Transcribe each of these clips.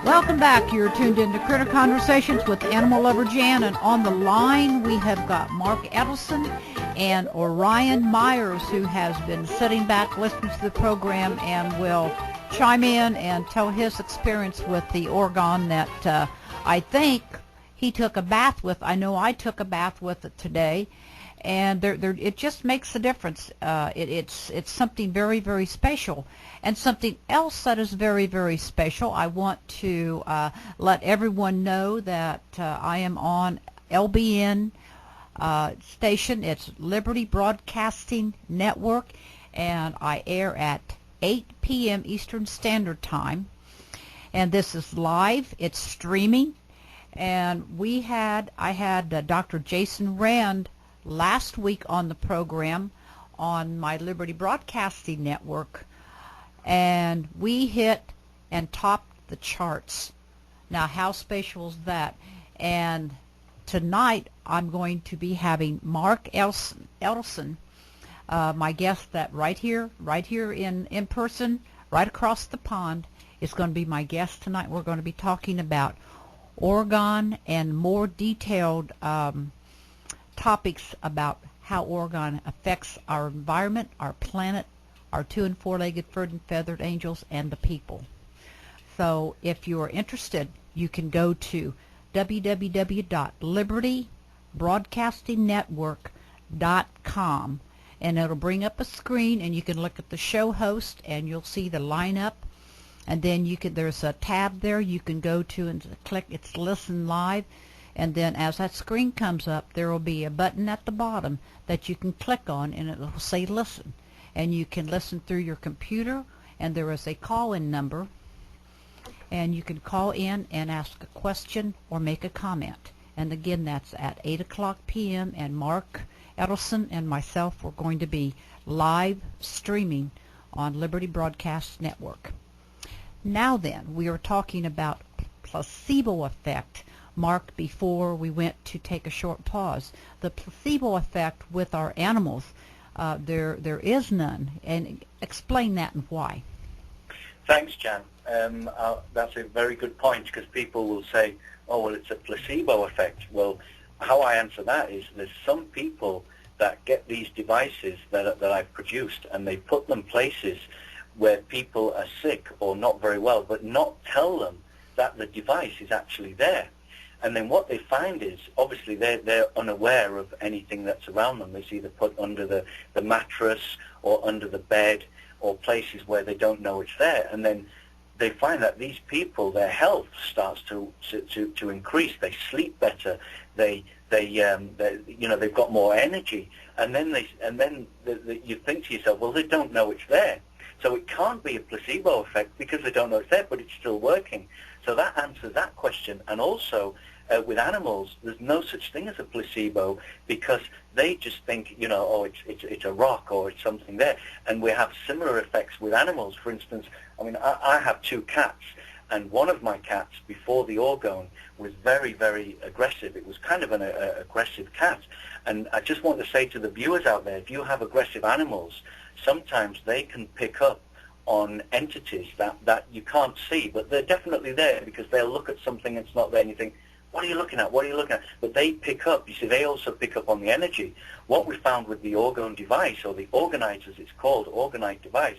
Welcome back. You're tuned into Critter Conversations with Animal Lover Jan, and on the line we have got Mark Edelson and Orion Myers, who has been sitting back listening to the program and will chime in and tell his experience with the orgone that I think he took a bath with. I know I took a bath with it today, and it just makes a difference. It's something very, very special. And something else that is very, very special, I want to let everyone know that I am on LBN station. It's Liberty Broadcasting Network, and I air at 8 p.m. Eastern Standard Time. And this is live. It's streaming. And I had Dr. Jason Rand last week on the program on my Liberty Broadcasting Network, and we hit and topped the charts. Now, how special is that? And tonight I'm going to be having Mark Edelson, my guest that right here in person, right across the pond, is going to be my guest tonight. We're going to be talking about orgone and more detailed topics about how orgone affects our environment, our planet, our two- and four-legged, furred and feathered angels, and the people. So if you are interested, you can go to www.libertybroadcastingnetwork.com, and it'll bring up a screen, and you can look at the show host, and you'll see the lineup. And then there's a tab there you can go to and click it's Listen Live. And then as that screen comes up, there will be a button at the bottom that you can click on, and it will say Listen. And you can listen through your computer, and there is a call-in number, and you can call in and ask a question or make a comment. And again, that's at 8 o'clock p.m., and Mark Edelson and myself are going to be live streaming on Liberty Broadcast Network. Now then, we are talking about placebo effect. Mark, before we went to take a short pause, the placebo effect with our animals, there is none. And explain that and why. Thanks, Jan. That's a very good point, because people will say, oh, well, it's a placebo effect. Well, how I answer that is there's some people that get these devices that I've produced, and they put them places where people are sick or not very well, but not tell them that the device is actually there. And then what they find is, obviously, they're unaware of anything that's around them. It's either put under the mattress or under the bed or places where they don't know it's there. And then they find that these people, their health starts to increase. They sleep better. They've got more energy. And then you think to yourself, well, they don't know it's there. So it can't be a placebo effect because they don't know it's there, but it's still working. So that answers that question. And also, with animals, there's no such thing as a placebo, because they just think, oh, it's a rock or it's something there. And we have similar effects with animals. For instance, I have two cats, and one of my cats before the orgone was very, very aggressive. It was kind of an aggressive cat. And I just want to say to the viewers out there, if you have aggressive animals, sometimes they can pick up on entities that you can't see, but they're definitely there, because they'll look at something that's not there and you think, what are you looking at? What are you looking at? But they pick up. You see, they also pick up on the energy. What we found with the orgone device, or the orgonite as it's called, orgonite device,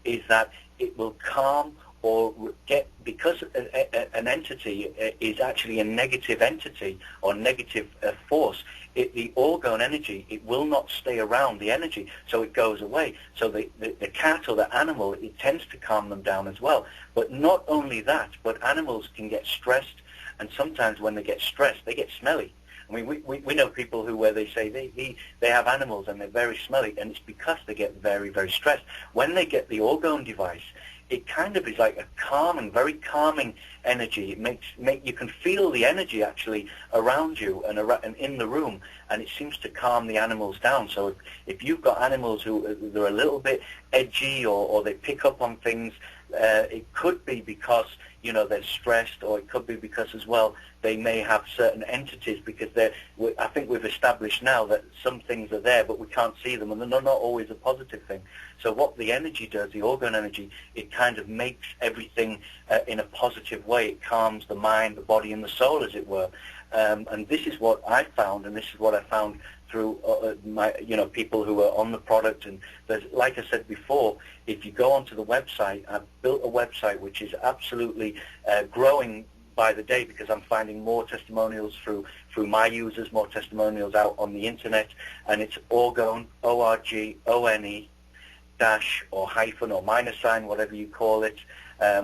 is that it will calm or get, because an entity is actually a negative entity or negative force, the orgone energy, it will not stay around the energy, so it goes away. So the cat or the animal, it tends to calm them down as well. But not only that, but animals can get stressed, and sometimes when they get stressed, they get smelly. I mean, we know people where they say they have animals and they're very smelly, and it's because they get very, very stressed. When they get the orgone device, it kind of is like a calming, very calming energy. It you can feel the energy actually around you and in the room, and it seems to calm the animals down. So if you've got animals who they're a little bit edgy or they pick up on things, It could be because, you know, they're stressed, or it could be because as well they may have certain entities, because I think we've established now that some things are there but we can't see them, and they're not always a positive thing. So what the energy does, the orgone energy, it kind of makes everything in a positive way. It calms the mind, the body, and the soul, as it were. And this is what I found, and this is what I found through my, you know, people who are on the product. And there's, like I said before, if you go onto the website, I've built a website which is absolutely growing by the day, because I'm finding more testimonials through my users, more testimonials out on the internet, and it's orgone, O-R-G-O-N-E, dash or hyphen or minus sign, whatever you call it.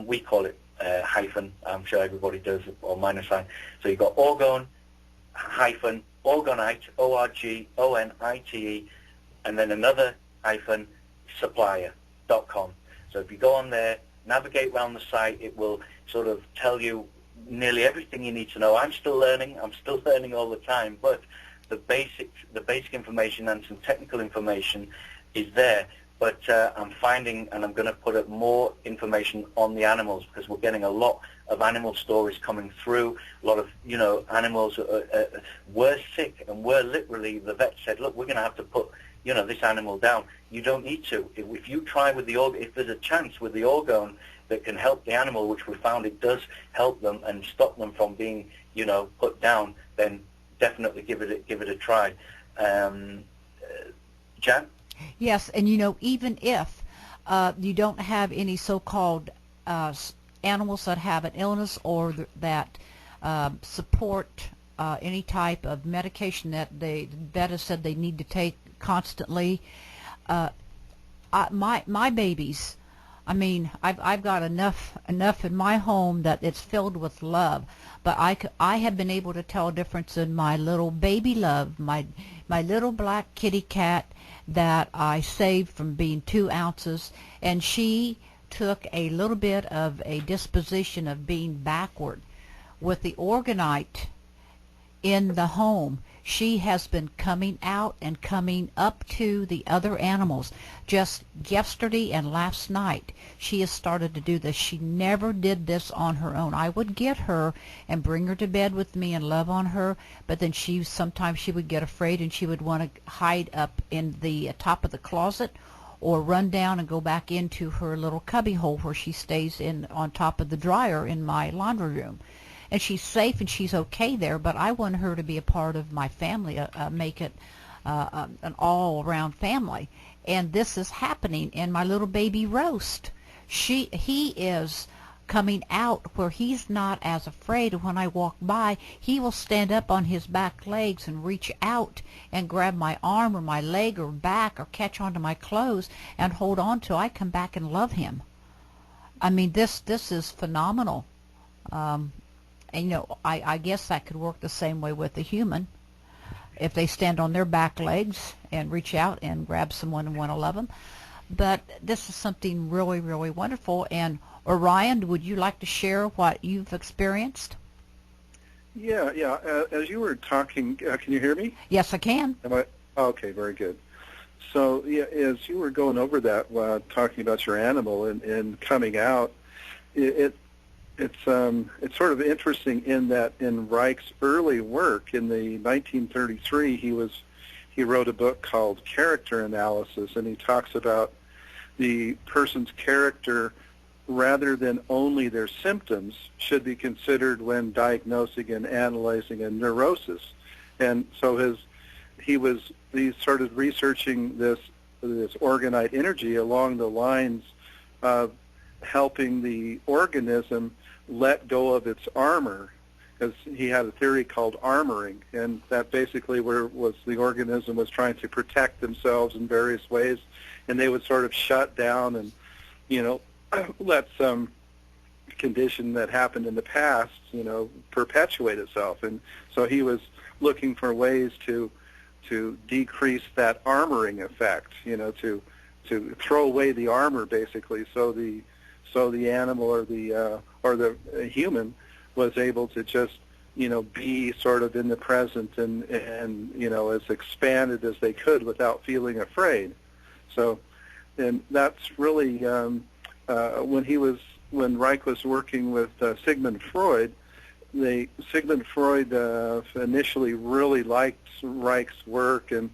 We call it hyphen, I'm sure everybody does, or minus sign. So you've got orgone, hyphen, orgonite, O-R-G-O-N-I-T-E, and then another hyphen, supplier.com. So if you go on there, navigate around the site, it will sort of tell you nearly everything you need to know. I'm still learning all the time, but the basic information and some technical information is there. But I'm finding, and I'm going to put up more information on the animals, because we're getting a lot of animal stories coming through. A lot of, you know, animals were sick, and were literally, the vet said, look, we're going to have to put, you know, this animal down. You don't need to. If you try with the if there's a chance with the orgone that can help the animal, which we found it does help them and stop them from being, you know, put down, then definitely give it a try. Jan? Yes, and you know, even if you don't have any so-called animals that have an illness, or that support any type of medication that the vet has said they need to take constantly, my babies, I mean, I've got enough in my home that it's filled with love, but I have been able to tell a difference in my little baby love, my little black kitty cat that I saved from being 2 ounces, and she took a little bit of a disposition of being backward. With the orgonite in the home, she has been coming out and coming up to the other animals. Just yesterday and last night, she has started to do this. She never did this on her own. I would get her and bring her to bed with me and love on her, but then sometimes she would get afraid, and she would want to hide up in the top of the closet, or run down and go back into her little cubby hole where she stays on top of the dryer in my laundry room. And she's safe and she's okay there, but I want her to be a part of my family, make it an all-around family. And this is happening in my little baby Roast. He is coming out where he's not as afraid. When I walk by, he will stand up on his back legs and reach out and grab my arm or my leg or back, or catch onto my clothes and hold on to. I come back and love him. I mean, this is phenomenal. And, you know, I guess that could work the same way with the human. If they stand on their back legs and reach out and grab someone and want to love them. But this is something really, really wonderful. And Orion, would you like to share what you've experienced? Yeah. As you were talking, can you hear me? Yes, I can. Okay, very good. So, yeah, as you were going over that, talking about your animal and coming out, it's sort of interesting in that in Reich's early work in the 1933, he wrote a book called Character Analysis, and he talks about the person's character rather than only their symptoms should be considered when diagnosing and analyzing a neurosis. And so he started researching this orgonite energy along the lines of helping the organism let go of its armor, because he had a theory called armoring, and that basically was the organism was trying to protect themselves in various ways, and they would sort of shut down and, you know, let some condition that happened in the past, you know, perpetuate itself. And so he was looking for ways to decrease that armoring effect, you know, to throw away the armor basically, so the animal or the human was able to just, you know, be sort of in the present and you know, as expanded as they could without feeling afraid. So, and that's really when Reich was working with Sigmund Freud, Sigmund Freud initially really liked Reich's work, and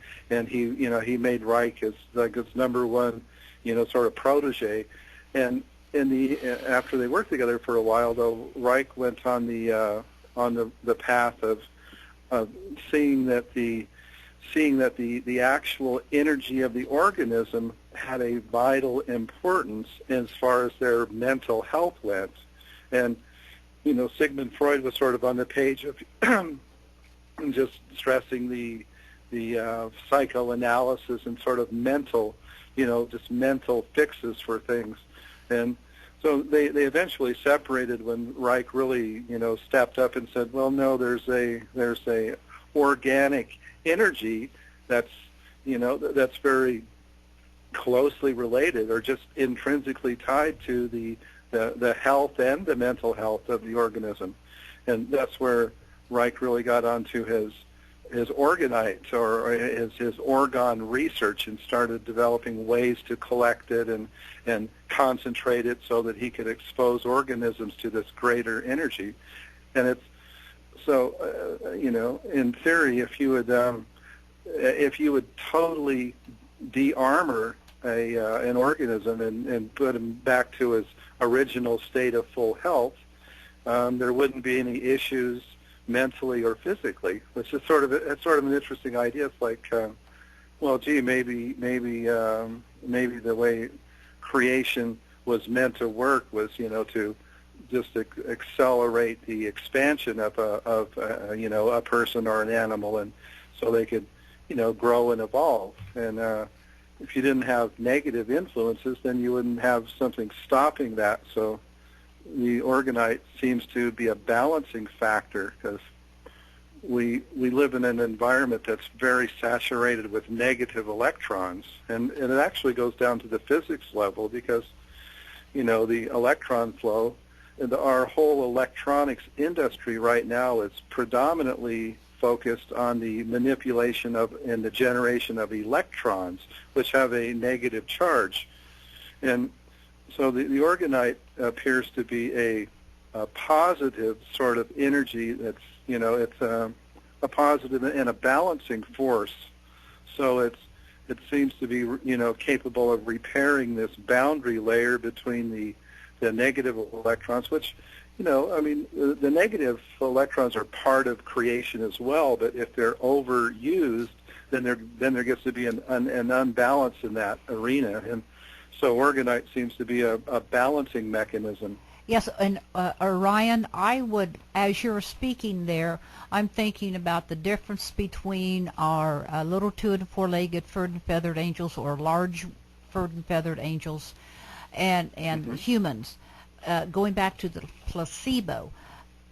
he made Reich his number one sort of protege, and after they worked together for a while, though, Reich went on the path of seeing that the actual energy of the organism had a vital importance as far as their mental health went. And Sigmund Freud was sort of on the page of just stressing the psychoanalysis and sort of mental, just mental fixes for things. And so they eventually separated when Reich really, stepped up and said, well, no, there's a organic energy that's very closely related or just intrinsically tied to the health and the mental health of the organism. And that's where Reich really got onto his orgonite or his orgone research and started developing ways to collect it and concentrate it so that he could expose organisms to this greater energy. And it's so in theory, if you would totally de-armor an organism and put him back to his original state of full health, there wouldn't be any issues mentally or physically, which is sort of an interesting idea. It's like, well, gee, maybe the way creation was meant to work was, to just accelerate the expansion of a person or an animal, and so they could, grow and evolve. And if you didn't have negative influences, then you wouldn't have something stopping that. So the orgonite seems to be a balancing factor, because we live in an environment that's very saturated with negative electrons, and it actually goes down to the physics level, because the electron flow, our whole electronics industry right now is predominantly focused on the manipulation of and the generation of electrons, which have a negative charge. And so the orgonite appears to be a positive sort of energy that's, it's a positive and a balancing force. So it seems to be, capable of repairing this boundary layer between the negative electrons, which, the negative electrons are part of creation as well, but if they're overused, then there gets to be an unbalance in that arena. And so orgonite seems to be a balancing mechanism. Yes, and Orion, I would, as you're speaking there, I'm thinking about the difference between our little 2- and 4-legged furred and feathered angels, or large furred and feathered angels, and mm-hmm. humans. Going back to the placebo,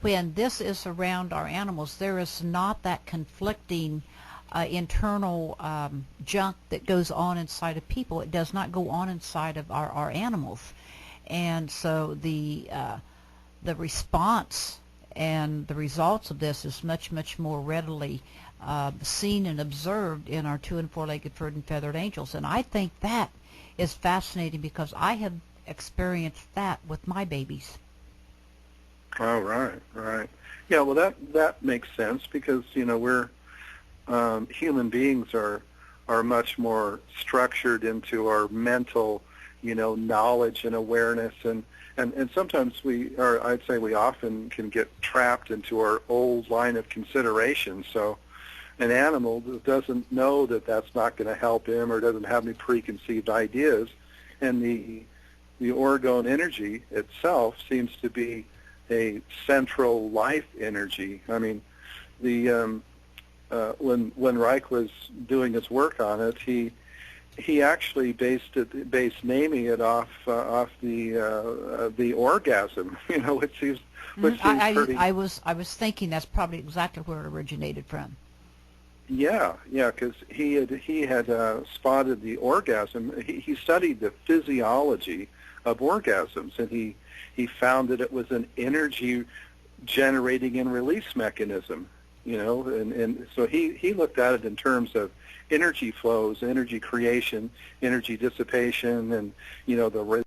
when this is around our animals, there is not that conflicting internal junk that goes on inside of people. It does not go on inside of our animals. And so the response and the results of this is much, much more readily seen and observed in our 2- and 4-legged furred and feathered angels. And I think that is fascinating, because I have experienced that with my babies. Oh, right. Yeah, well, that makes sense, because we're human beings are much more structured into our mental, knowledge and awareness, and sometimes I'd say we often can get trapped into our old line of consideration. So an animal doesn't know that that's not going to help him, or doesn't have any preconceived ideas, and the orgone energy itself seems to be a central life energy. I mean, when Reich was doing his work on it, he actually based naming it off the orgasm. Which seems pretty. I was thinking that's probably exactly where it originated from. Yeah, because he had spotted the orgasm. He studied the physiology of orgasms, and he found that it was an energy generating and release mechanism. And so he looked at it in terms of energy flows, energy creation, energy dissipation, and the